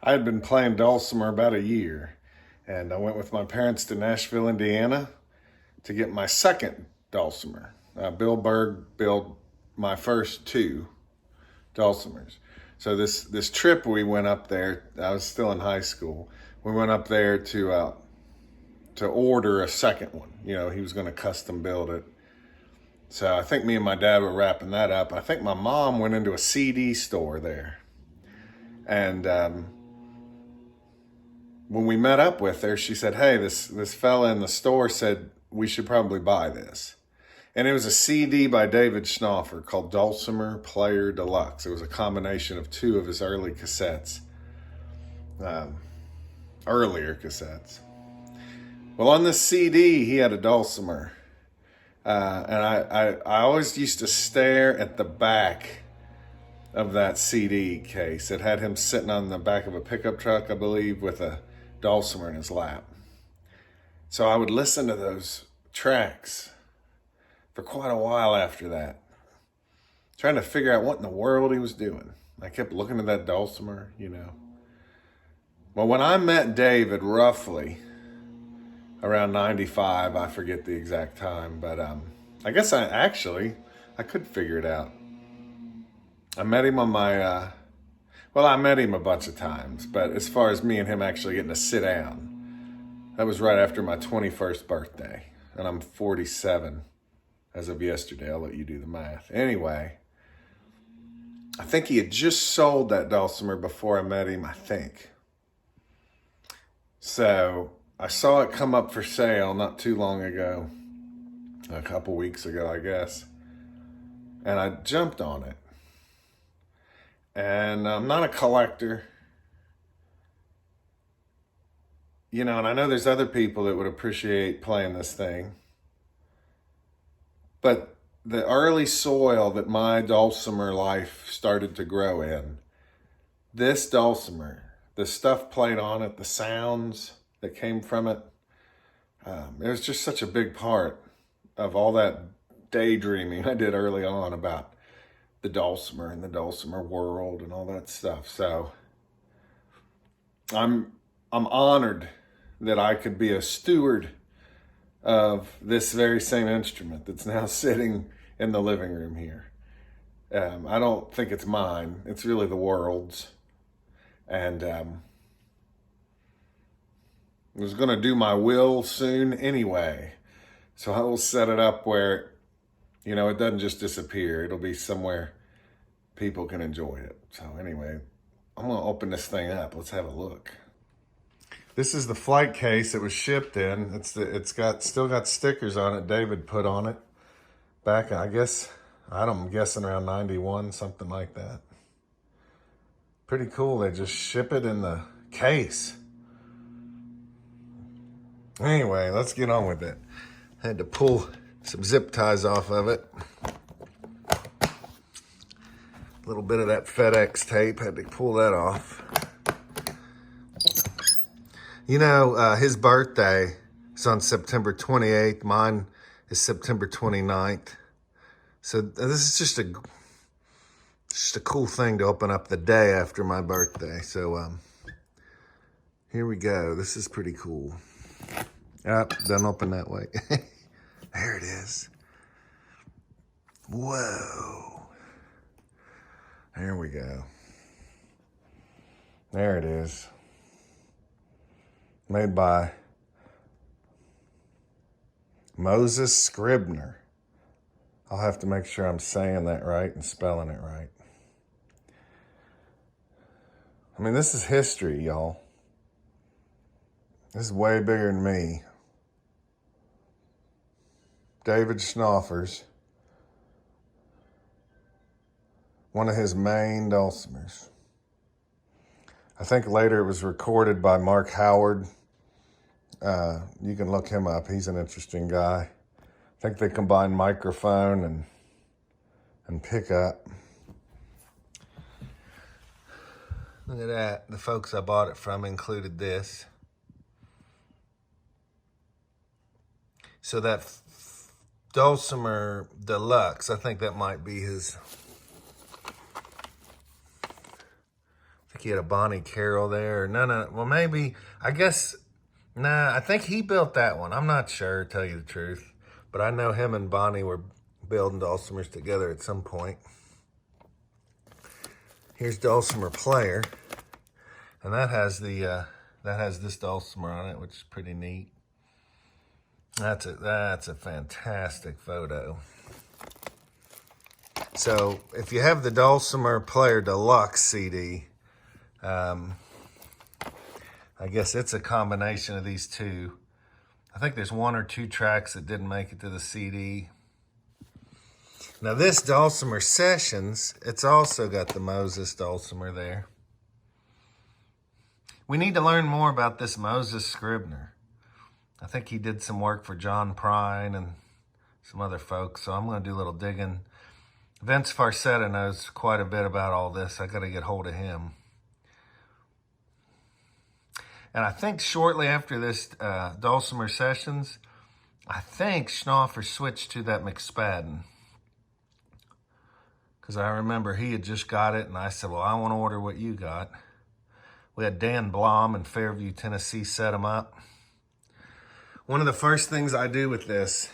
I had been playing dulcimer about a year, and I went with my parents to Nashville, Indiana to get my second dulcimer. Bill Berg built my first two dulcimers. So this trip we went up there, I was still in high school. We went up there to order a second one. You know, he was going to custom build it. So I think me and my dad were wrapping that up. I think my mom went into a CD store there. And when we met up with her, she said, hey, this fella in the store said we should probably buy this. And it was a CD by David Schnaufer called Dulcimer Player Deluxe. It was a combination of two of his early cassettes, earlier cassettes. Well, on this CD, he had a dulcimer. And I always used to stare at the back of that CD case. It had him sitting on the back of a pickup truck, I believe, with a dulcimer in his lap. So I would listen to those tracks for quite a while after that, trying to figure out what in the world he was doing. I kept looking at that dulcimer, you know. Well, when I met David roughly around 95, I forget the exact time, but I guess I could figure it out. I met him on my, I met him a bunch of times, but as far as me and him actually getting to sit down, that was right after my 21st birthday, and I'm 47 as of yesterday. I'll let you do the math. Anyway, I think he had just sold that dulcimer before I met him, I think. So I saw it come up for sale not too long ago, a couple weeks ago, I guess, and I jumped on it. And I'm not a collector, you know, and I know there's other people that would appreciate playing this thing. But the early soil that my dulcimer life started to grow in, this dulcimer, the stuff played on it, the sounds that came from it, it was just such a big part of all that daydreaming I did early on about the dulcimer and the dulcimer world and all that stuff. So I'm honored that I could be a steward of this very same instrument that's now sitting in the living room here. I don't think it's mine. It's really the world's. And I was going to do my will soon anyway. So I will set it up where, you know, it doesn't just disappear. It'll be somewhere people can enjoy it. So anyway, I'm going to open this thing up. Let's have a look. This is the flight case it was shipped in. It's still got stickers on it. David put on it back, I guess, I'm guessing around 91, something like that. Pretty cool. They just ship it in the case. Anyway, let's get on with it. I had to pull some zip ties off of it. A little bit of that FedEx tape, had to pull that off. You know, his birthday is on September 28th. Mine is September 29th. So this is just a cool thing to open up the day after my birthday. So here we go. This is pretty cool. Doesn't open that way. There it is. Whoa. There we go. There it is. Made by Moses Scribner. I'll have to make sure I'm saying that right and spelling it right. I mean, this is history, y'all. This is way bigger than me. David Schnaufer's one of his main dulcimers. I think later it was recorded by Mark Howard. You can look him up. He's an interesting guy. I think they combined microphone and pickup. Look at that. The folks I bought it from included this. So that Dulcimer Deluxe, I think that might be his. I think he had a Bonnie Carroll there. No. Well, maybe, I guess, nah, I think he built that one. I'm not sure, to tell you the truth. But I know him and Bonnie were building dulcimers together at some point. Here's Dulcimer Player. And that has this dulcimer on it, which is pretty neat. That's a fantastic photo. So if you have the Dulcimer Player Deluxe CD, I guess it's a combination of these two. I think there's 1 or 2 tracks that didn't make it to the CD. Now this Dulcimer Sessions, it's also got the Moses Dulcimer there. We need to learn more about this Moses Scribner. I think he did some work for John Prine and some other folks, so I'm going to do a little digging. Vince Farcetta knows quite a bit about all this. I got to get hold of him. And I think shortly after this Dulcimer Sessions, I think Schnaufer switched to that McSpadden. Because I remember he had just got it, and I said, well, I want to order what you got. We had Dan Blom in Fairview, Tennessee set him up. One of the first things I do with this,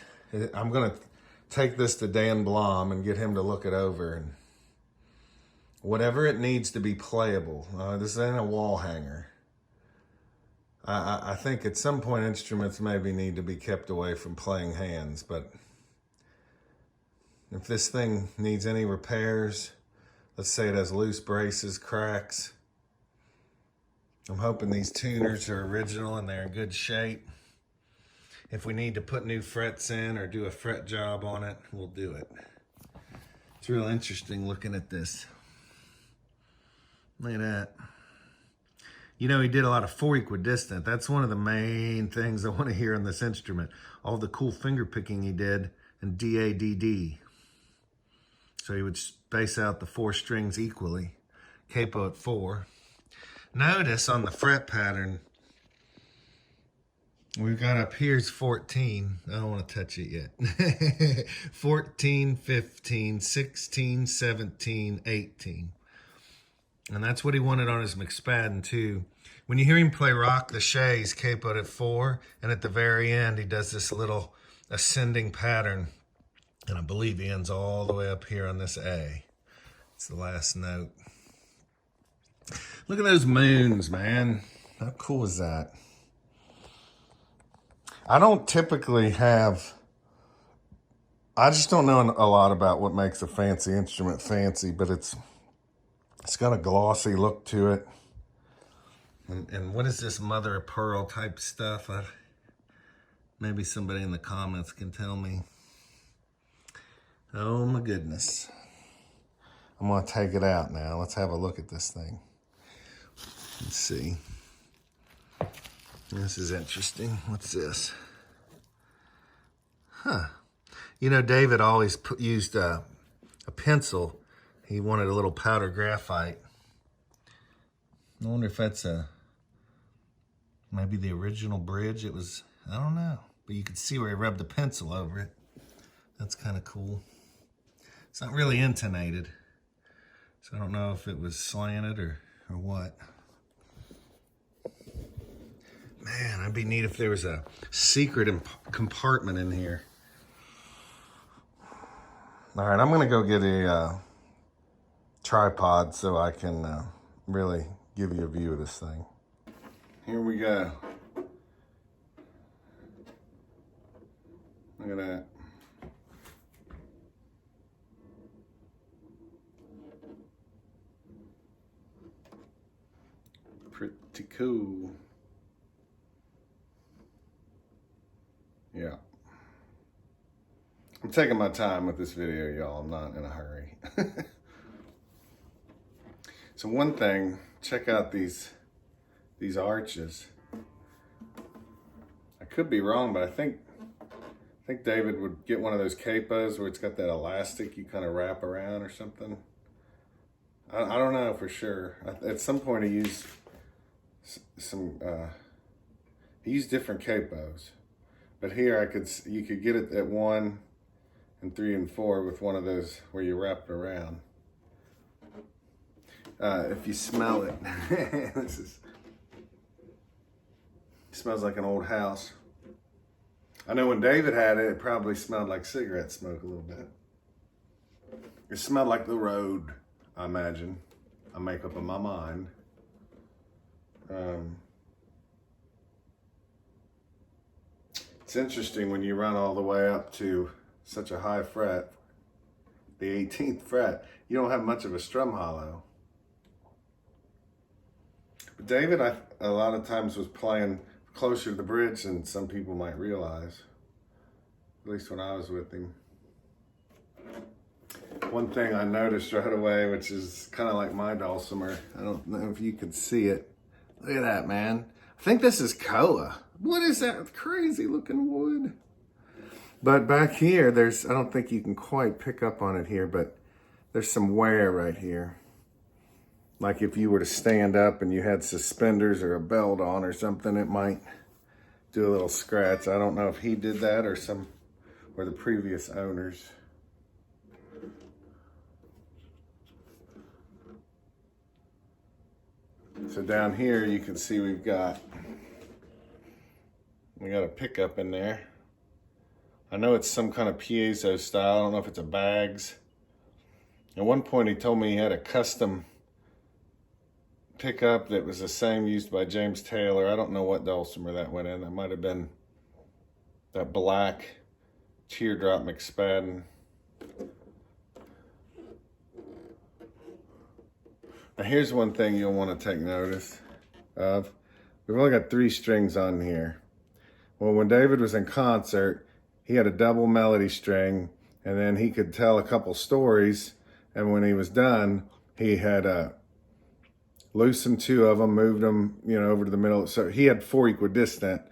I'm going to take this to Dan Blom and get him to look it over. And whatever it needs to be playable. This ain't a wall hanger. I think at some point instruments maybe need to be kept away from playing hands, but if this thing needs any repairs, let's say it has loose braces, cracks, I'm hoping these tuners are original and they're in good shape. If we need to put new frets in or do a fret job on it, we'll do it. It's real interesting looking at this. Look at that. You know, he did a lot of 4 equidistant. That's one of the main things I want to hear on this instrument. All the cool finger picking he did in D-A-D-D. So he would space out the 4 strings equally. Capo at 4. Notice on the fret pattern, we've got up here's 14. I don't want to touch it yet. 14, 15, 16, 17, 18. And that's what he wanted on his McSpadden too. When you hear him play Rock the Shay, he's capoed at 4. And at the very end, he does this little ascending pattern. And I believe he ends all the way up here on this A. It's the last note. Look at those moons, man. How cool is that? I don't typically have, I just don't know a lot about what makes a fancy instrument fancy, but it's got a glossy look to it. And what is this mother of pearl type stuff? Maybe somebody in the comments can tell me. Oh my goodness. I'm gonna take it out now. Let's have a look at this thing. Let's see. This is interesting. What's this? Huh. You know, David always used a pencil. He wanted a little powder graphite. I wonder if that's maybe the original bridge. It was, I don't know. But you could see where he rubbed the pencil over it. That's kind of cool. It's not really intonated. So I don't know if it was slanted or what. Man, it'd be neat if there was a secret compartment in here. All right, I'm gonna go get a tripod so I can really give you a view of this thing. Here we go. Look at that. Pretty cool. Yeah. I'm taking my time with this video, y'all. I'm not in a hurry. So one thing, check out these arches. I could be wrong, but I think David would get one of those capos where it's got that elastic you kind of wrap around or something. I don't know for sure. At some point he used he used different capos. But here you could get it at 1 and 3 and 4 with one of those where you wrap it around. if you smell it. Smells like an old house. I know when David had it, it probably smelled like cigarette smoke a little bit. It smelled like the road, I imagine. I make up in my mind. It's interesting when you run all the way up to such a high fret, the 18th fret, you don't have much of a strum hollow. But David, a lot of times was playing closer to the bridge than some people might realize, at least when I was with him. One thing I noticed right away, which is kind of like my dulcimer, I don't know if you could see it. Look at that, man. I think this is koa. What is that crazy looking wood? But back here, I don't think you can quite pick up on it here, but there's some wear right here. Like if you were to stand up and you had suspenders or a belt on or something, it might do a little scratch. I don't know if he did that or the previous owners. So down here you can see we got a pickup in there. I know it's some kind of piezo style. I don't know if it's a bags. At one point he told me he had a custom pickup that was the same used by James Taylor. I don't know what dulcimer that went in. That might have been that black teardrop McSpadden. Now here's one thing you'll want to take notice of. We've only got 3 strings on here. Well, when David was in concert, he had a double melody string, and then he could tell a couple stories, and when he was done, he had loosened 2 of them, moved them, over to the middle. So he had 4 equidistant.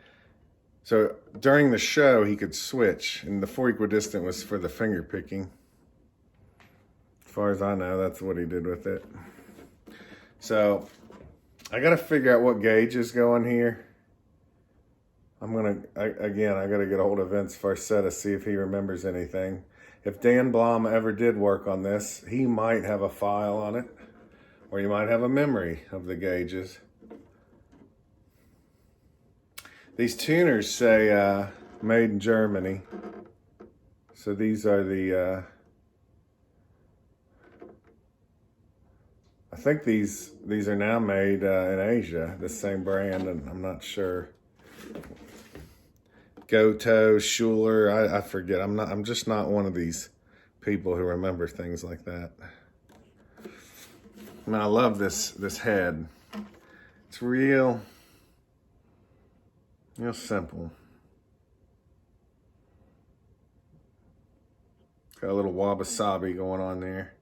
So during the show, he could switch, and the 4 equidistant was for the finger picking. As far as I know, that's what he did with it. So I got to figure out what gauge is going here. I got to get a hold of Vince Farcetta, see if he remembers anything. If Dan Blom ever did work on this, he might have a file on it, or you might have a memory of the gauges. These tuners say made in Germany. So these are the, I think these are now made in Asia, the same brand, and I'm not sure. Goto, Schuler, I forget. I'm just not one of these people who remember things like that. I mean, I love this head. It's real simple. Got a little wabi-sabi going on there.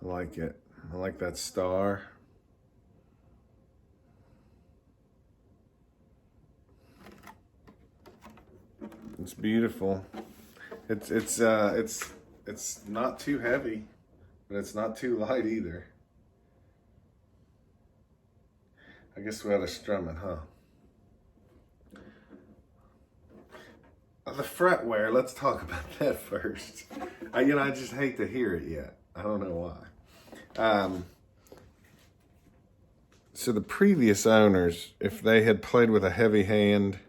I like it. I like that star. It's beautiful. It's not too heavy, but it's not too light either. I guess we ought to strum it, huh? The fret wear, let's talk about that first. I just hate to hear it yet. I don't know why. So the previous owners, if they had played with a heavy hand,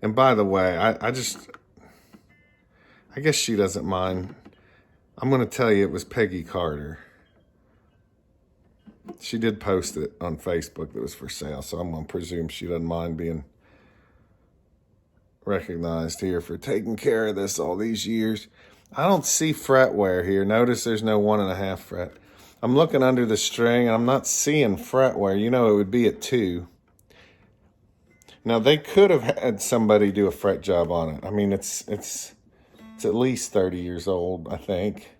and by the way, I guess she doesn't mind. I'm going to tell you it was Peggy Carter. She did post it on Facebook that was for sale, so I'm going to presume she doesn't mind being recognized here for taking care of this all these years. I don't see fret wear here. Notice there's no 1.5 fret. I'm looking under the string, and I'm not seeing fret wear. It would be at 2. Now, they could have had somebody do a fret job on it. I mean, it's at least 30 years old, I think.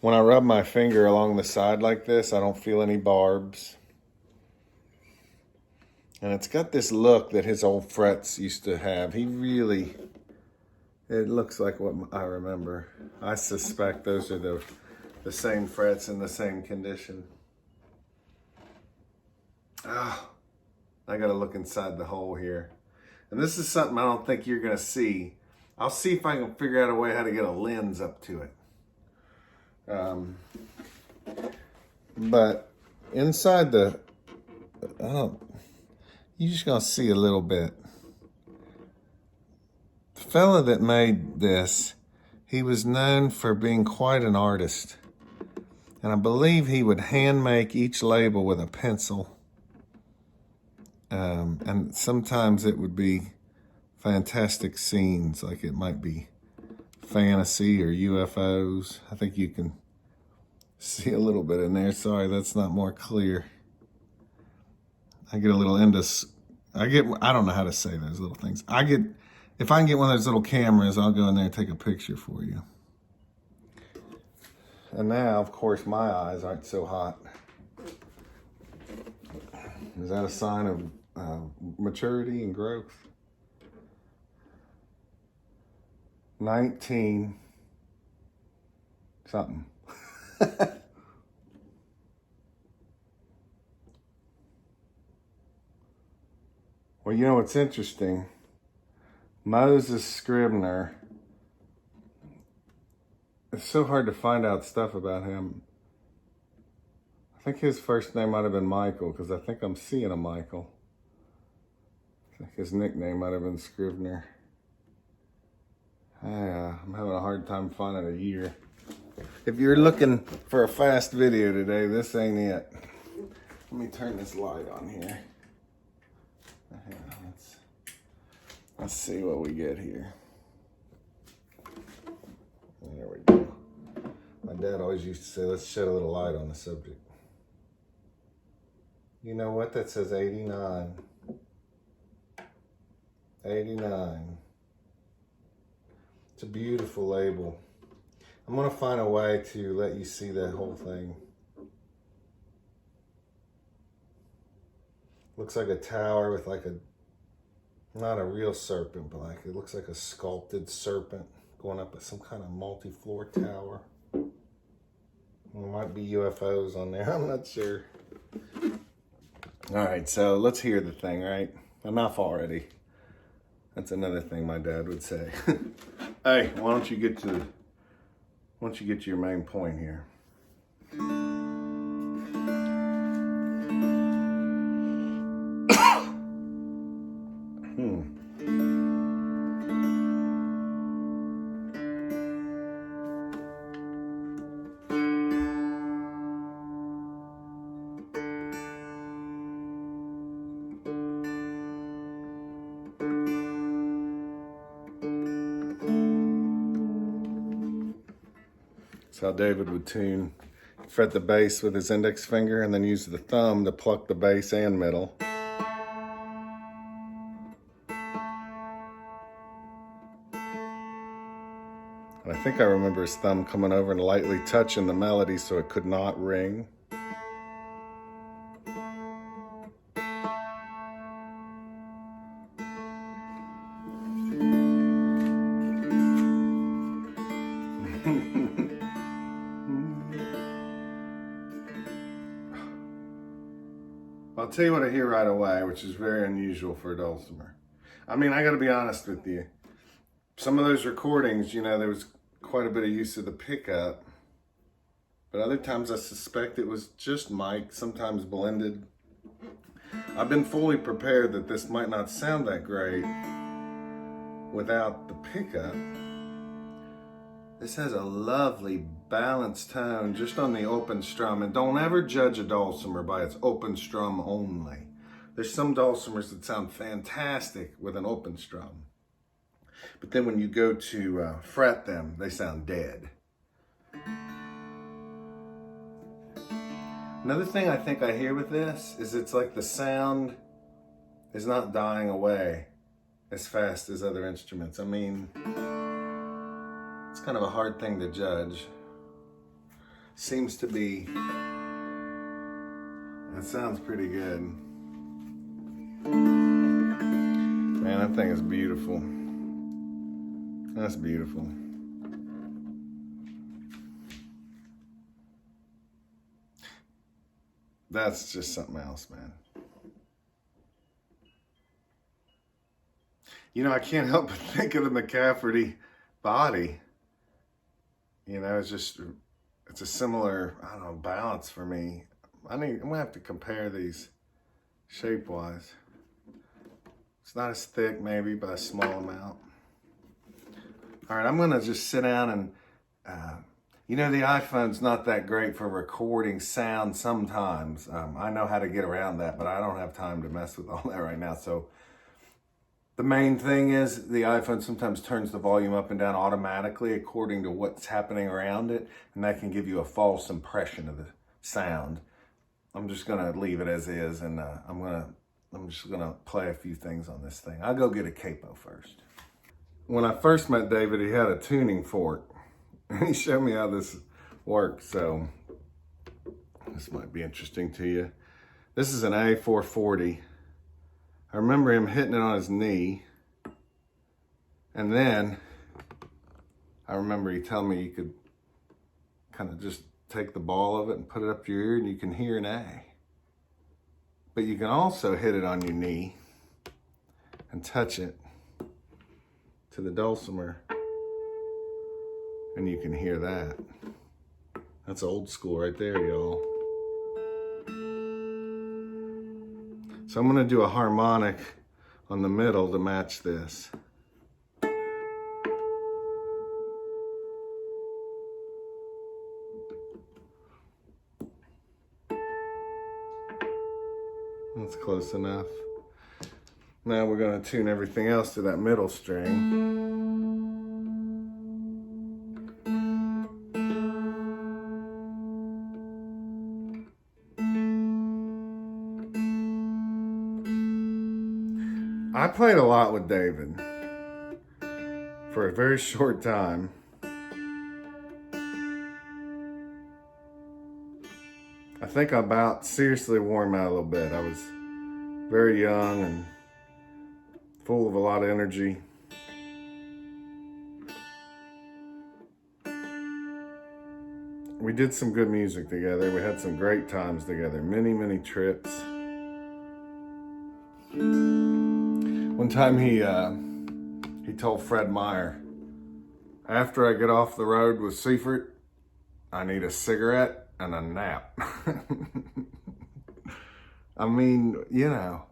When I rub my finger along the side like this, I don't feel any barbs. And it's got this look that his old frets used to have. It looks like what I remember. I suspect those are the same frets in the same condition. I gotta look inside the hole here. And this is something I don't think you're gonna see. I'll see if I can figure out a way how to get a lens up to it. But inside the, you're just gonna see a little bit. The fella that made this, he was known for being quite an artist. And I believe he would hand make each label with a pencil. And sometimes it would be fantastic scenes, like it might be fantasy or UFOs. I think you can see a little bit in there. Sorry, that's not more clear. I get a little into, I don't know how to say those little things. If I can get one of those little cameras, I'll go in there and take a picture for you. And now, of course, my eyes aren't so hot. Is that a sign of maturity and growth? 19 something. Well, you know what's interesting? Moses Scribner. It's so hard to find out stuff about him. I think his first name might have been Michael, because I think I'm seeing a Michael. I think his nickname might have been Scrivner. I'm having a hard time finding a year. If you're looking for a fast video today, this ain't it. Let me turn this light on here. Let's see what we get here. There we go. My dad always used to say, let's shed a little light on the subject. You know what? That says 89. 89. It's a beautiful label. I'm going to find a way to let you see that whole thing. Looks like a tower with like not a real serpent, but like it looks like a sculpted serpent going up at some kind of multi-floor tower. There might be UFOs on there, I'm not sure. All right, so let's hear the thing, right? Enough already. That's another thing my dad would say. Hey, why don't you get to your main point here? That's how David would tune. Fret the bass with his index finger and then use the thumb to pluck the bass and middle. And I think I remember his thumb coming over and lightly touching the melody so it could not ring. I'll tell you what I hear right away, which is very unusual for a dulcimer. I mean, I gotta be honest with you. Some of those recordings, you know, there was quite a bit of use of the pickup, but other times I suspect it was just mic, sometimes blended. I've been fully prepared that this might not sound that great without the pickup. This has a lovely balanced tone just on the open strum, and don't ever judge a dulcimer by its open strum only. There's some dulcimers that sound fantastic with an open strum, but then when you go to fret them, they sound dead. Another thing I think I hear with this is it's like the sound is not dying away as fast as other instruments. I mean, it's kind of a hard thing to judge. Seems to be, it sounds pretty good. Man, that thing is beautiful. That's beautiful. That's just something else, man. You know, I can't help but think of the McCafferty body. You know, it's a similar, I don't know, balance for me. I'm gonna have to compare these shape-wise. It's not as thick maybe, but a small amount. All right, I'm gonna just sit down and, you know, the iPhone's not that great for recording sound sometimes. I know how to get around that, but I don't have time to mess with all that right now. So the main thing is the iPhone sometimes turns the volume up and down automatically according to what's happening around it, and that can give you a false impression of the sound. I'm just gonna leave it as is, and I'm just gonna play a few things on this thing. I'll go get a capo first. When I first met David, he had a tuning fork. He showed me how this works, so this might be interesting to you. This is an A440. I remember him hitting it on his knee, and then I remember he telling me you could kind of just take the ball of it and put it up your ear and you can hear an A. But you can also hit it on your knee and touch it to the dulcimer, and you can hear that. That's old school right there, y'all. So I'm gonna do a harmonic on the middle to match this. That's close enough. Now we're gonna tune everything else to that middle string. I played a lot with David for a very short time. I think I about seriously wore him out a little bit. I was very young and full of a lot of energy. We did some good music together. We had some great times together, many, many trips. One time he told Fred Meyer, after I get off the road with Seifert, I need a cigarette and a nap. I mean, you know,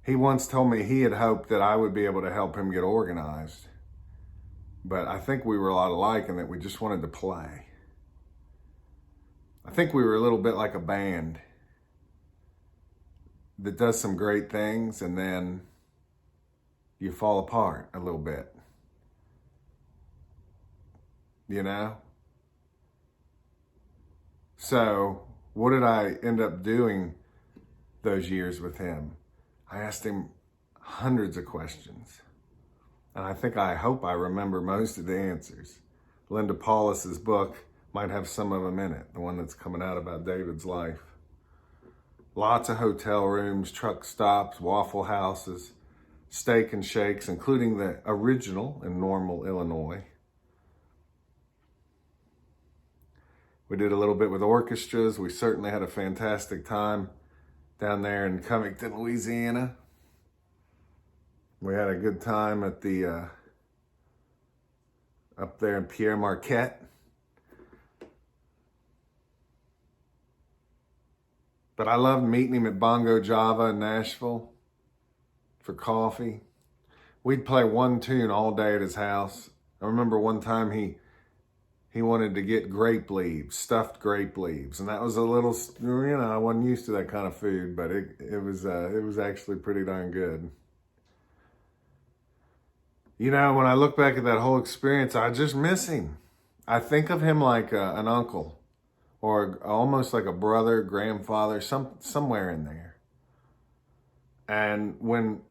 he once told me he had hoped that I would be able to help him get organized. But I think we were a lot alike in that we just wanted to play. I think we were a little bit like a band that does some great things and then you fall apart a little bit. You know? So what did I end up doing those years with him? I asked him hundreds of questions. And I hope I remember most of the answers. Linda Paulus's book might have some of them in it, the one that's coming out about David's life. Lots of hotel rooms, truck stops, Waffle Houses, Steak and Shakes, including the original in Normal, Illinois. We did a little bit with orchestras. We certainly had a fantastic time down there in Covington, Louisiana. We had a good time at the, up there in Pierre Marquette. But I loved meeting him at Bongo Java in Nashville for coffee. We'd play one tune all day at his house. I remember one time he wanted to get grape leaves, stuffed grape leaves. And that was a little, you know, I wasn't used to that kind of food, but it was actually pretty darn good. You know, when I look back at that whole experience, I just miss him. I think of him like an uncle or almost like a brother, grandfather, somewhere in there. And when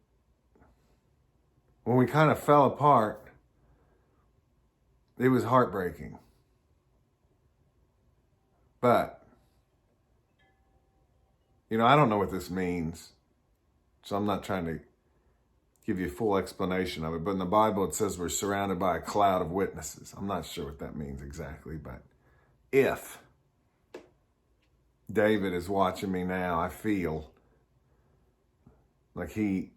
we kind of fell apart, it was heartbreaking. But, you know, I don't know what this means, so I'm not trying to give you a full explanation of it. But in the Bible, it says we're surrounded by a cloud of witnesses. I'm not sure what that means exactly, but if David is watching me now, I feel like he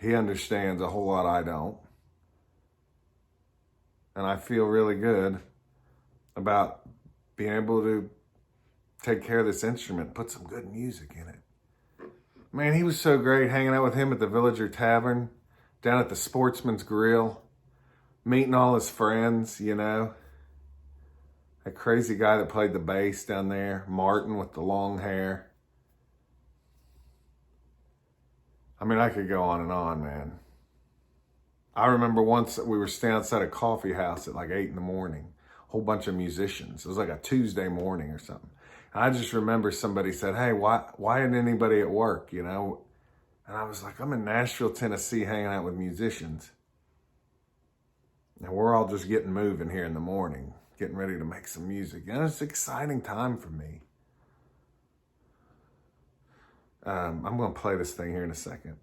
he understands a whole lot I don't. And I feel really good about being able to take care of this instrument, put some good music in it. Man, he was so great hanging out with him at the Villager Tavern, down at the Sportsman's Grill, meeting all his friends, you know. That crazy guy that played the bass down there, Martin with the long hair. I mean, I could go on and on, man. I remember once we were standing outside a coffee house at like 8 in the morning, a whole bunch of musicians. It was like a Tuesday morning or something. And I just remember somebody said, hey, why isn't anybody at work, you know? And I was like, I'm in Nashville, Tennessee, hanging out with musicians. And we're all just getting moving here in the morning, getting ready to make some music. And it's an exciting time for me. I'm going to play this thing here in a second.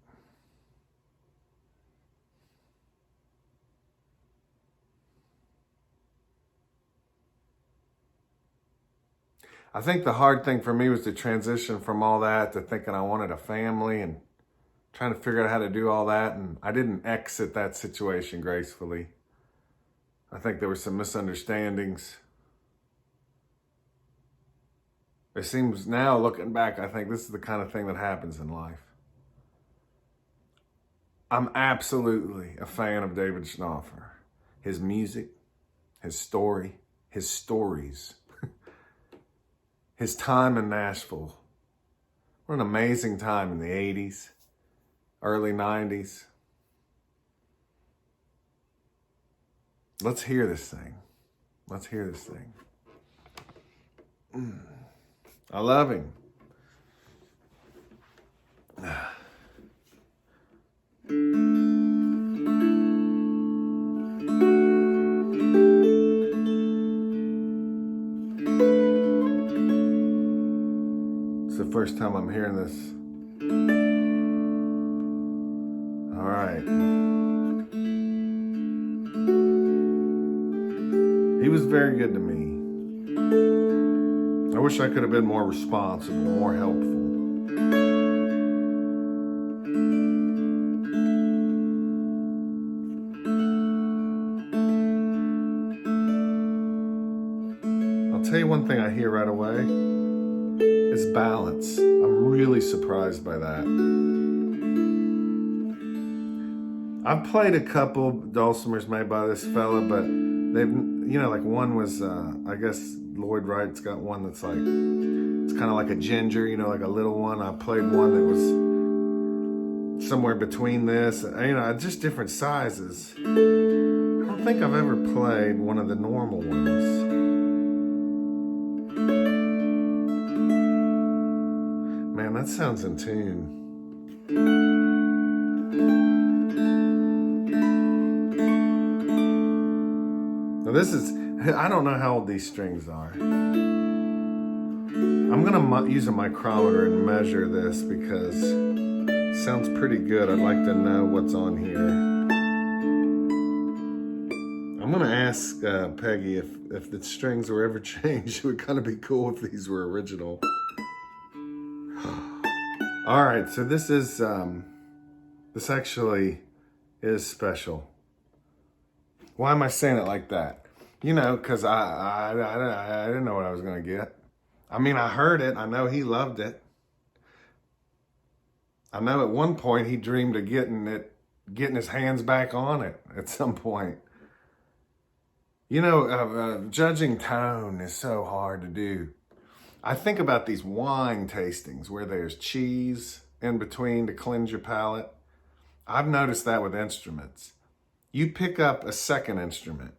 I think the hard thing for me was to transition from all that to thinking I wanted a family and trying to figure out how to do all that. And I didn't exit that situation gracefully. I think there were some misunderstandings. It seems now, looking back, I think this is the kind of thing that happens in life. I'm absolutely a fan of David Schnaufer. His music, his story, his stories, his time in Nashville. What an amazing time in the 80s, early 90s. Let's hear this thing. Let's hear this thing. I love him. It's the first time I'm hearing this. All right. He was very good to me. I wish I could have been more responsible, more helpful. I'll tell you one thing I hear right away is balance. I'm really surprised by that. I've played a couple dulcimers made by this fella, but they've, you know, like one was, I guess Lloyd Wright's got one that's like, it's kind of like a ginger, you know, like a little one. I played one that was somewhere between this, you know, just different sizes. I don't think I've ever played one of the normal ones. Man, that sounds in tune. Now this is, I don't know how old these strings are. I'm gonna use a micrometer and measure this because it sounds pretty good. I'd like to know what's on here. I'm gonna ask Peggy if the strings were ever changed. It would kind of be cool if these were original. All right, so this is, this actually is special. Why am I saying it like that? You know, because I didn't know what I was going to get. I mean, I heard it. I know he loved it. I know at one point he dreamed of getting his hands back on it at some point. You know, judging tone is so hard to do. I think about these wine tastings where there's cheese in between to cleanse your palate. I've noticed that with instruments. You pick up a second instrument,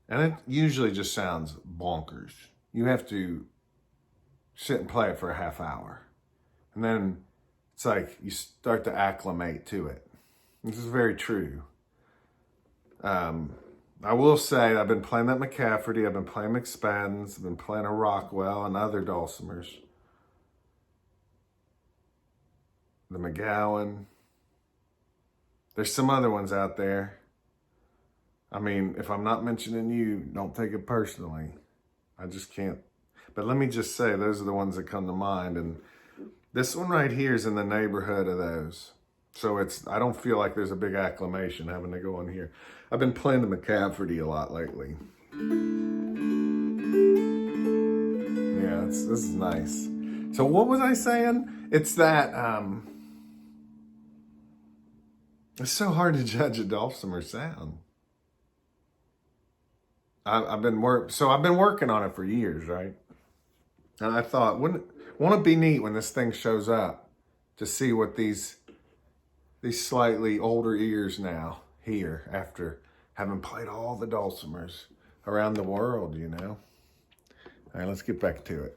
and it usually just sounds bonkers. You have to sit and play it for a half hour. And then it's like you start to acclimate to it. This is very true. I will say I've been playing that McCafferty, I've been playing McSpadden's, I've been playing a Rockwell and other dulcimers. The McGowan. There's some other ones out there. I mean, if I'm not mentioning you, don't take it personally. I just can't. But let me just say, those are the ones that come to mind. And this one right here is in the neighborhood of those. So I don't feel like there's a big acclimation having to go in here. I've been playing the McCafferty a lot lately. Yeah, this is nice. So what was I saying? It's that, it's so hard to judge a dulcimer sound. I've been working on it for years, right? And I thought, won't it be neat when this thing shows up to see what these slightly older ears now hear after having played all the dulcimers around the world, you know? All right, let's get back to it.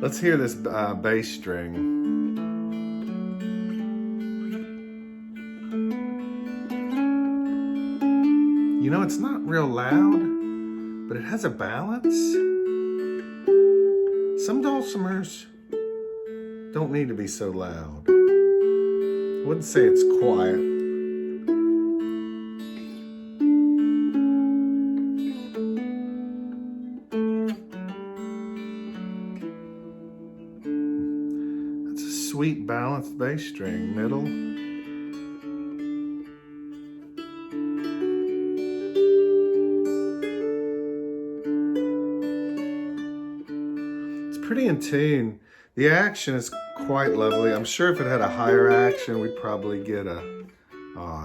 Let's hear this bass string. You know, it's not real loud, but it has a balance. Some dulcimers don't need to be so loud. I wouldn't say it's quiet. That's a sweet balanced bass string, middle. It's pretty in tune. The action is quite lovely. I'm sure if it had a higher action, we'd probably get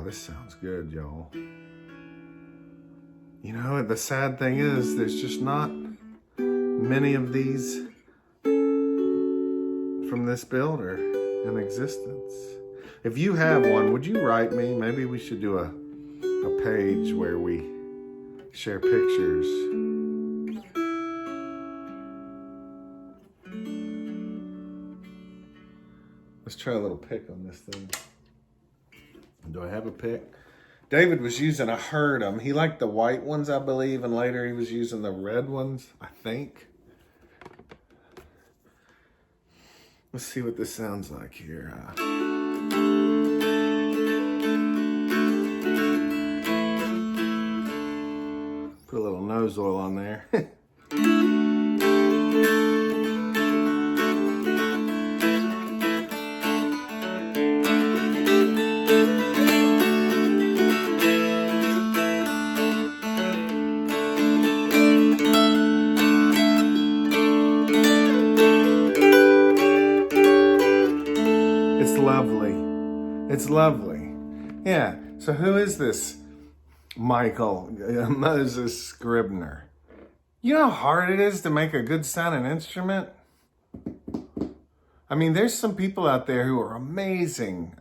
this sounds good, y'all. You know, the sad thing is there's just not many of these from this builder in existence. If you have one, would you write me? Maybe we should do a page where we share pictures. Let's try a little pick on this thing. Do I have a pick? David was using a Herdem. He liked the white ones, I believe, and later he was using the red ones, I think. Let's see what this sounds like here. Put a little nose oil on there. It's lovely. Yeah. So who is this Michael Moses Scribner? You know how hard it is to make a good sounding instrument? I mean, there's some people out there who are amazing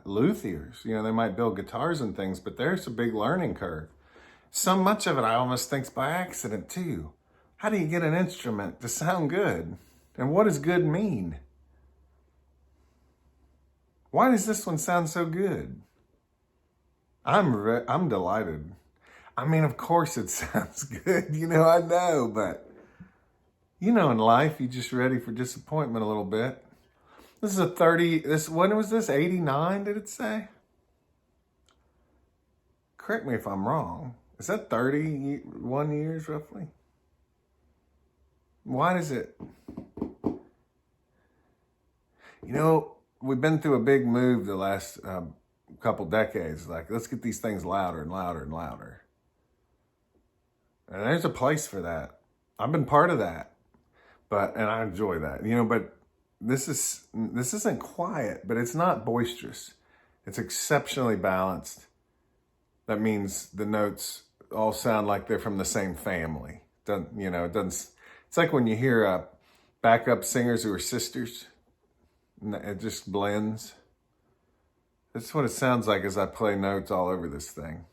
luthiers. You know, they might build guitars and things, but there's a big learning curve. So much of it I almost think's by accident too. How do you get an instrument to sound good? And what does good mean? Why does this one sound so good? I'm delighted. I mean, of course it sounds good. You know, I know, but you know, in life, you're just ready for disappointment a little bit. This is when was this? 89, did it say? Correct me if I'm wrong. Is that 31 years roughly? Why does it? You know, we've been through a big move the last couple decades. Like, let's get these things louder and louder and louder. And there's a place for that. I've been part of that, and I enjoy that. You know, but this isn't quiet, but it's not boisterous. It's exceptionally balanced. That means the notes all sound like they're from the same family. It's like when you hear backup singers who are sisters. It just blends. That's what it sounds like as I play notes all over this thing.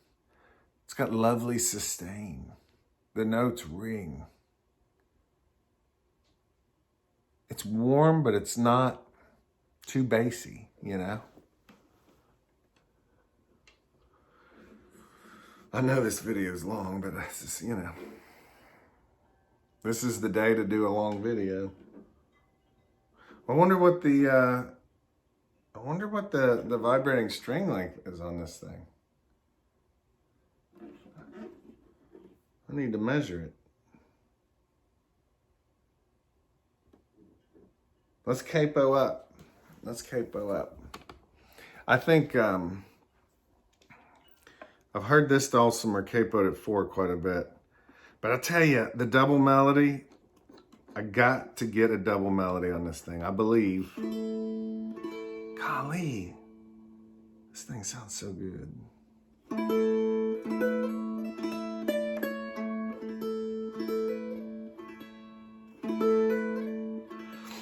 It's got lovely sustain. The notes ring. It's warm, but it's not too bassy, you know? I know this video is long, but that's just, you know. This is the day to do a long video. I wonder what the vibrating string length is on this thing. I need to measure it. Let's capo up. I think I've heard this dulcimer capoed at 4 quite a bit. But I tell you, the double melody, I got to get a double melody on this thing. I believe. Golly, this thing sounds so good.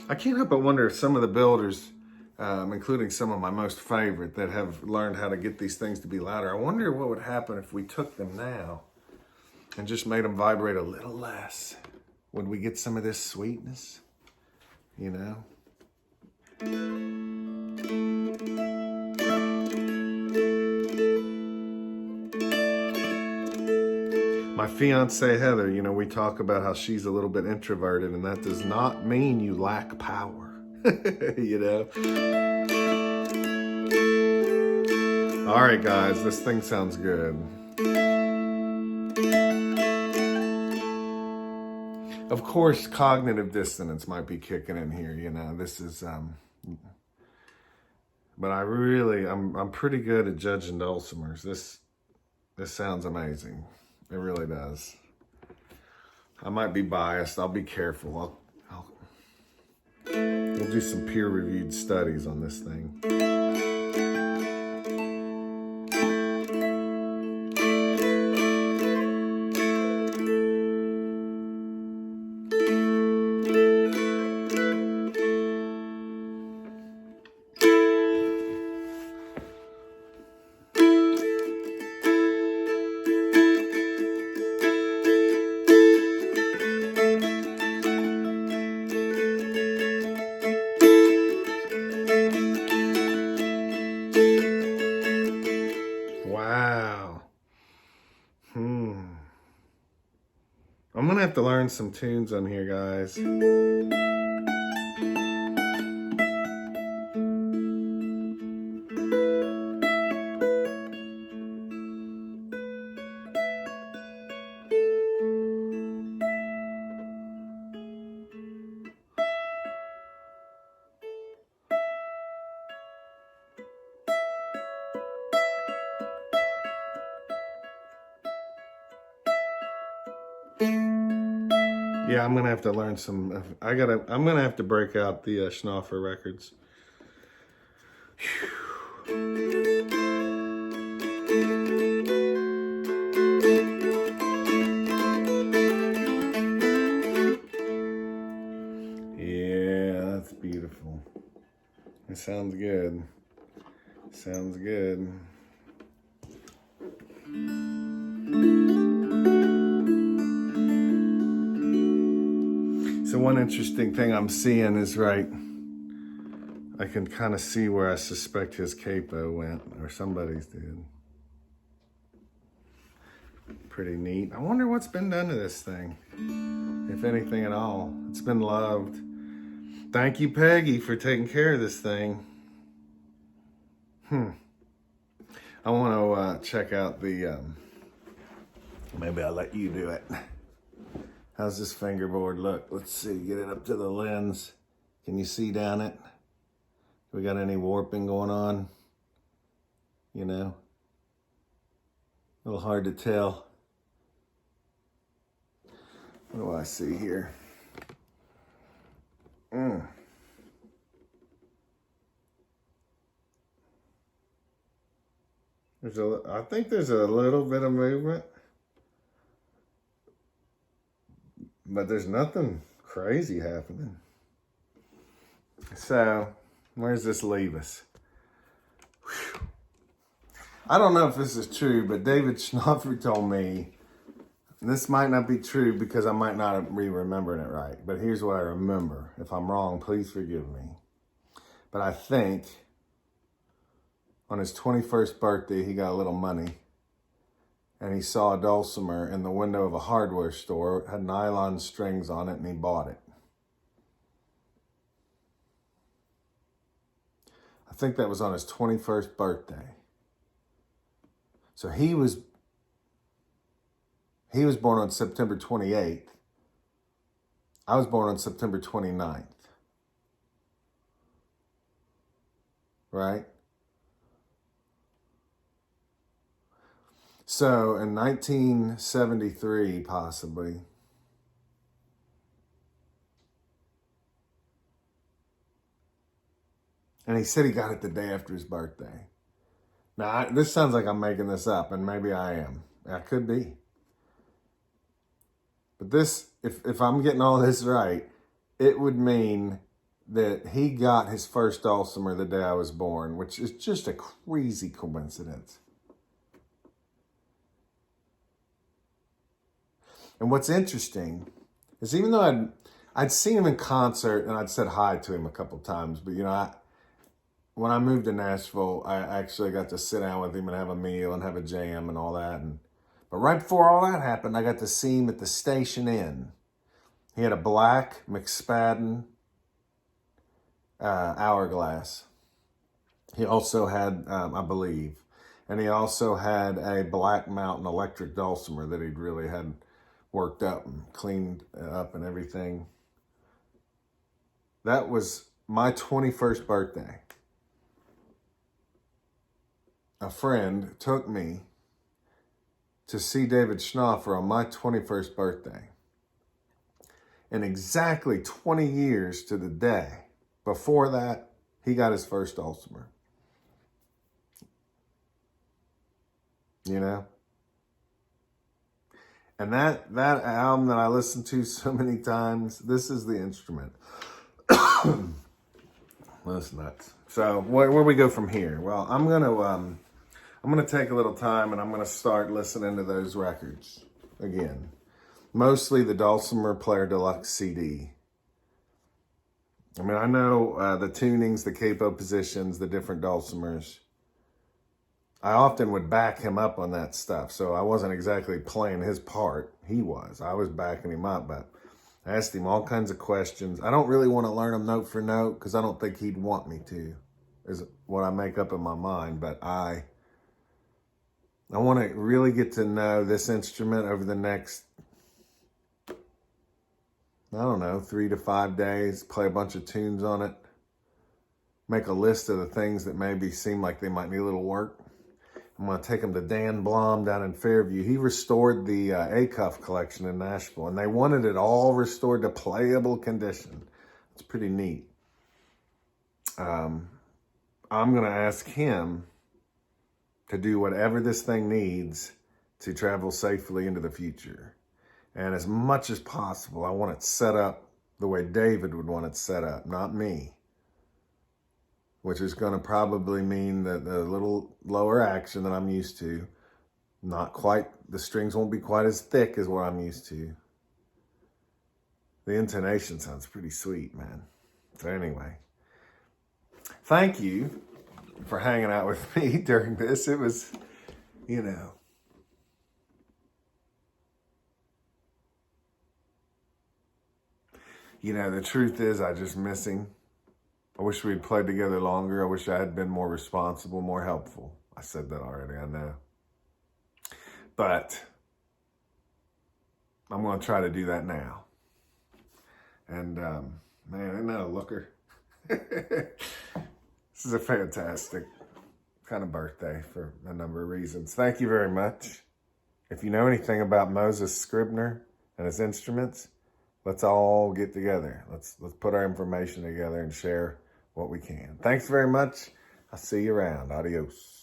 I can't help but wonder if some of the builders, including some of my most favorite that have learned how to get these things to be louder, I wonder what would happen if we took them now and just made them vibrate a little less. Would we get some of this sweetness? You know? My fiance Heather, you know, we talk about how she's a little bit introverted, and that does not mean you lack power. You know? All right, guys, this thing sounds good. Of course, cognitive dissonance might be kicking in here, you know. This is, but I'm pretty good at judging dulcimers. This sounds amazing. It really does. I might be biased. I'll be careful. We'll do some peer-reviewed studies on this thing. Wow. I'm gonna have to learn some tunes on here, guys. Yeah, I'm gonna have to learn some. I'm gonna have to break out the Schnaufer records. Yeah, that's beautiful. It sounds good. Sounds good. So one interesting thing I'm seeing is, right, I can kind of see where I suspect his capo went, or somebody's did. Pretty neat. I wonder what's been done to this thing, if anything at all. It's been loved. Thank you, Peggy, for taking care of this thing. I want to check out the, maybe I'll let you do it. How's this fingerboard look? Let's see, get it up to the lens. Can you see down it? We got any warping going on? You know? A little hard to tell. What do I see here? I think there's a little bit of movement. But there's nothing crazy happening. So, where does this leave us? Whew. I don't know if this is true, but David Schnaufer told me, this might not be true because I might not be remembering it right, but here's what I remember. If I'm wrong, please forgive me. But I think on his 21st birthday, he got a little money. And he saw a dulcimer in the window of a hardware store. It had nylon strings on it, and he bought it. I think that was on his 21st birthday. So he was born on September 28th. I was born on September 29th. Right? So in 1973, possibly, and he said he got it the day after his birthday. Now, this sounds like I'm making this up, and maybe I am. I could be. But this, if I'm getting all this right, it would mean that he got his first dulcimer the day I was born, which is just a crazy coincidence. And what's interesting is even though I'd seen him in concert and I'd said hi to him a couple times, but when I moved to Nashville, I actually got to sit down with him and have a meal and have a jam and all that. But right before all that happened, I got to see him at the Station Inn. He had a black McSpadden hourglass. He also had, I believe, and he also had a Black Mountain electric dulcimer that he'd really had worked up and cleaned up and everything. That was my 21st birthday. A friend took me to see David Schnaufer on my 21st birthday. And exactly 20 years to the day before that, he got his first dulcimer. You know? And that album that I listened to so many times, this is the instrument. That's nuts. So where we go from here? Well, I'm gonna take a little time and I'm gonna start listening to those records again. Mostly the Dulcimer Player Deluxe CD. I mean, I know the tunings, the capo positions, the different dulcimers. I often would back him up on that stuff, so I wasn't exactly playing his part. He was. I was backing him up, but I asked him all kinds of questions. I don't really want to learn them note for note because I don't think he'd want me to, is what I make up in my mind. But I want to really get to know this instrument over the next, I don't know, 3 to 5 days, play a bunch of tunes on it, make a list of the things that maybe seem like they might need a little work. I'm going to take them to Dan Blom down in Fairview. He restored the A-Cuff collection in Nashville, and they wanted it all restored to playable condition. It's pretty neat. I'm going to ask him to do whatever this thing needs to travel safely into the future. And as much as possible, I want it set up the way David would want it set up, not me. Which is going to probably mean that the little lower action that I'm used to, not quite, the strings won't be quite as thick as what I'm used to. The intonation sounds pretty sweet, man. So anyway, thank you for hanging out with me during this. It was, the truth is I just miss him. I wish we'd played together longer. I wish I had been more responsible, more helpful. I said that already, I know. But I'm going to try to do that now. And, man, isn't that a looker? This is a fantastic kind of birthday for a number of reasons. Thank you very much. If you know anything about Moses Scribner and his instruments, let's all get together. Let's put our information together and share what we can. Thanks very much. I'll see you around. Adios.